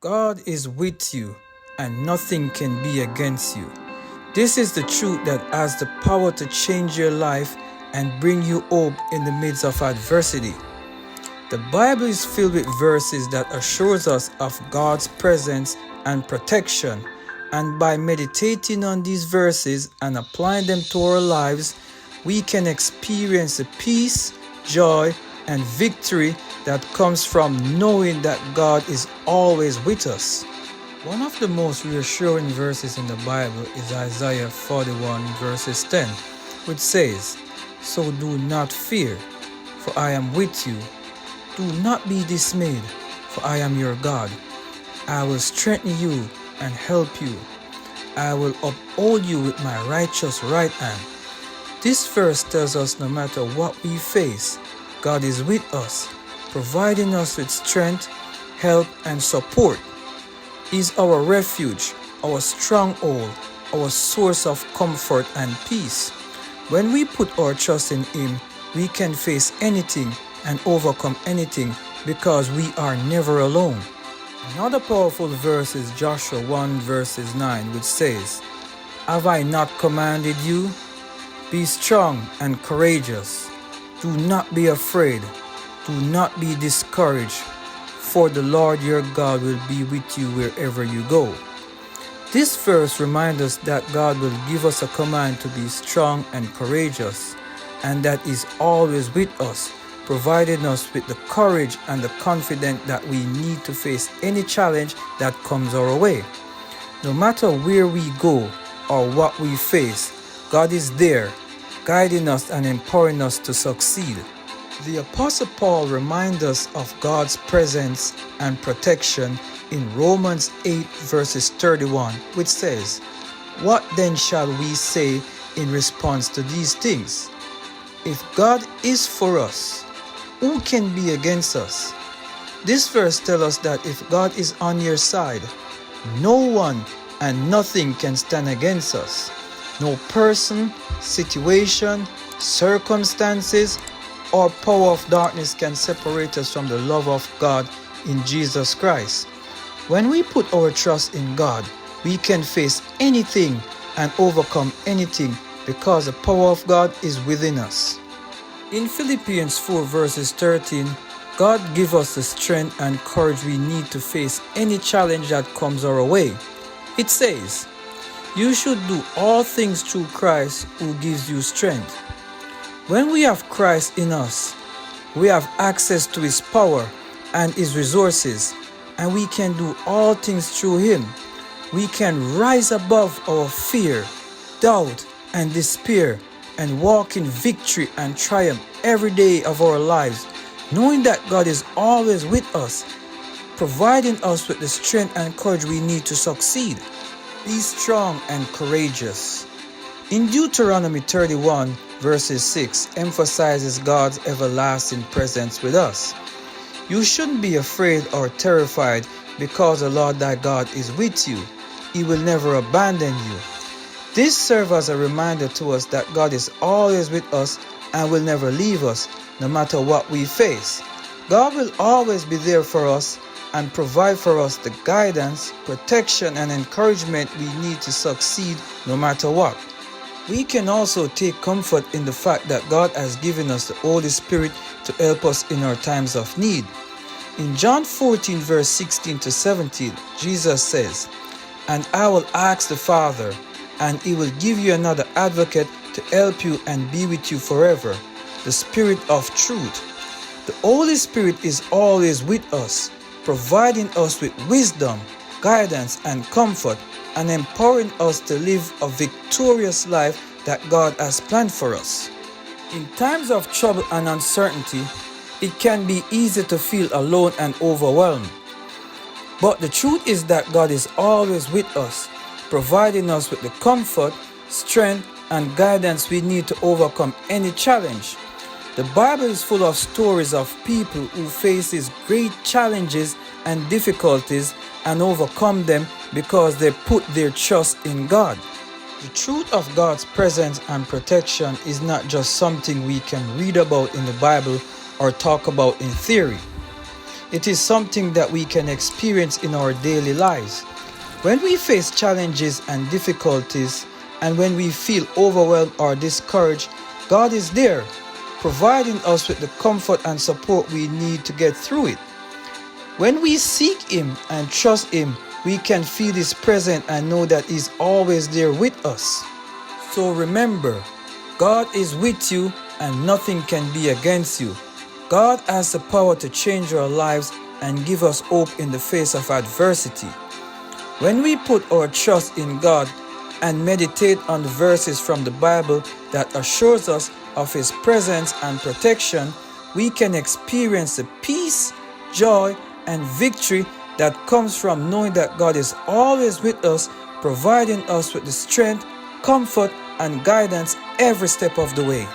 God is with you, and nothing can be against you. This is the truth that has the power to change your life and bring you hope in the midst of adversity. The Bible is filled with verses that assures us of God's presence and protection, and by meditating on these verses and applying them to our lives, we can experience the peace, joy, and victory that comes from knowing that God is always with us. One of the most reassuring verses in the Bible is Isaiah 41 verses 10, which says, "So do not fear, for I am with you. Do not be dismayed, for I am your God. I will strengthen you and help you. I will uphold you with my righteous right hand." This verse tells us no matter what we face, God is with us, providing us with strength, help, and support. He is our refuge, our stronghold, our source of comfort and peace. When we put our trust in Him, we can face anything and overcome anything because we are never alone. Another powerful verse is Joshua 1 verses 9, which says, "Have I not commanded you? Be strong and courageous. Do not be afraid. Do not be discouraged, for the Lord your God will be with you wherever you go." This verse reminds us that God will give us a command to be strong and courageous, and that He is always with us, providing us with the courage and the confidence that we need to face any challenge that comes our way. No matter where we go or what we face, God is there, guiding us and empowering us to succeed. The Apostle Paul reminds us of God's presence and protection in Romans 8 verses 31, which says, "What then shall we say in response to these things? If God is for us, who can be against us?" This verse tells us that if God is on your side, no one and nothing can stand against us. No person, situation, circumstances, or power of darkness can separate us from the love of God in Jesus Christ. When we put our trust in God, we can face anything and overcome anything because the power of God is within us. In Philippians 4 verses 13, God gives us the strength and courage we need to face any challenge that comes our way. It says, "You should do all things through Christ who gives you strength." When we have Christ in us, we have access to His power and His resources, and we can do all things through Him. We can rise above our fear, doubt, and despair and walk in victory and triumph every day of our lives, knowing that God is always with us, providing us with the strength and courage we need to succeed. Be strong and courageous. In Deuteronomy 31 verses 6 emphasizes God's everlasting presence with us. You shouldn't be afraid or terrified because the Lord thy God is with you. He will never abandon you. This serves as a reminder to us that God is always with us and will never leave us, no matter what we face. God will always be there for us and provide for us the guidance, protection, and encouragement we need to succeed no matter what. We can also take comfort in the fact that God has given us the Holy Spirit to help us in our times of need. In John 14 verse 16 to 17, Jesus says, "And I will ask the Father, and He will give you another advocate to help you and be with you forever, the Spirit of truth." The Holy Spirit is always with us, providing us with wisdom, guidance, and comfort, and empowering us to live a victorious life that God has planned for us. In times of trouble and uncertainty, it can be easy to feel alone and overwhelmed. But the truth is that God is always with us, providing us with the comfort, strength, and guidance we need to overcome any challenge. The Bible is full of stories of people who faces great challenges and difficulties and overcome them because they put their trust in God. The truth of God's presence and protection is not just something we can read about in the Bible or talk about in theory. It is something that we can experience in our daily lives. When we face challenges and difficulties, and when we feel overwhelmed or discouraged, God is there, providing us with the comfort and support we need to get through it. When we seek Him and trust Him, we can feel His presence and know that He's always there with us. So remember, God is with you and nothing can be against you. God has the power to change our lives and give us hope in the face of adversity. When we put our trust in God and meditate on the verses from the Bible that assures us of His presence and protection, we can experience the peace, joy, and victory that comes from knowing that God is always with us, providing us with the strength, comfort, and guidance every step of the way.